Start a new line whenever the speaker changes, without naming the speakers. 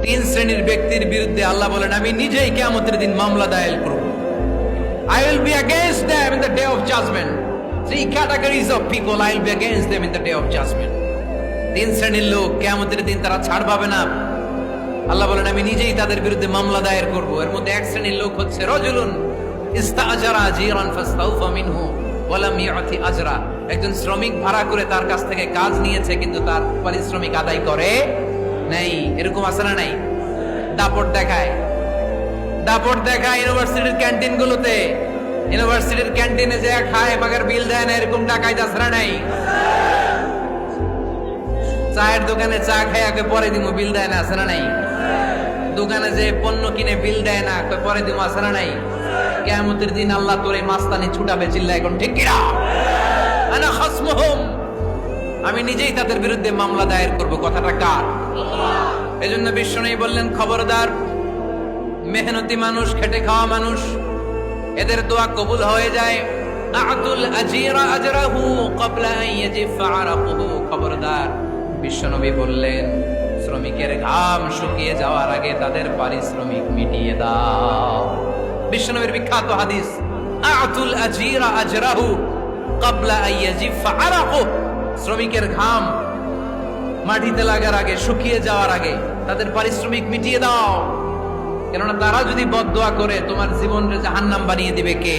তিন শ্রেণীর ব্যক্তির বিরুদ্ধে আল্লাহ বলেন আমি নিজেই কিয়ামতের দিন মামলা দায়ের করব। I will be against them in the day of judgment. Three categories of people I will be against them in the day of judgment. তিন শ্রেণীর লোক কিয়ামতের দিন তারা ছাড় পাবে না। আল্লাহ বলেন আমি নিজেই তাদের বিরুদ্ধে মামলা দায়ের করব। এর মধ্যে এক শ্রেণীর লোক হচ্ছে রাজুলুন ইস্তাআজারা জিরান ফাস্তাউফা মিনহু ওয়া লাম ইয়াতি আজরা। একজন শ্রমিক ভাড়া করে তার কাছ থেকে কাজ নিয়েছে কিন্তু তার পারিশ্রমিক আদায় করে নাই। এরকম আছে না নাই? দাপট দেখায় ইউনিভার্সিটির ক্যান্টিন গুলোতে। ইউনিভার্সিটির ক্যান্টিনে যে খায় মাগার বিল দেয় না, এরকম ডাকাইত আছে না নাই? চায়ের দোকানে চা খায় আগে পরে দিমু, বিল দেয় না, আছে না নাই? দোকানে যে পণ্য কিনে বিল দেয় না, পরে দিমু, আছে না নাই? কিয়ামতের দিন আল্লাহ তোরে মাস্তানি ছুটাবে, চিল্লা এখন ঠিক কিনা? আনা খাসমুহুম, আমি নিজেই তাদের বিরুদ্ধে মামলা দায়ের করব। কথাটা কার? এজন্য বিশ্বনবী বললেন খবরদার, মেহনতি মানুষ, খেটে খাওয়া মানুষ, এদের দোয়া কবুল হয়ে যায়। আতুল আজিরা আজরাহু ক্বাবলা আন ইয়াজিফা আরাকুহু। খবরদার, বিশ্বনবী বললেন শ্রমিকের ঘাম শুকিয়ে যাওয়ার আগে তাদের পারিশ্রমিক মিটিয়ে দাও। বিশ্বনবীর বিখ্যাত হাদিস, আতুল আজিরা আজরাহু ক্বাবলা আন ইয়াজিফা আরাকুহু। শ্রমিকের ঘাম মাটিতে লাগার আগে, শুকিয়ে যাওয়ার আগে তাদের পারিশ্রমিক মিটিয়ে দাও। কেননা তারা যদি বদদোয়া করে তোমার জীবনকে জাহান্নাম বানিয়ে দিবে কে?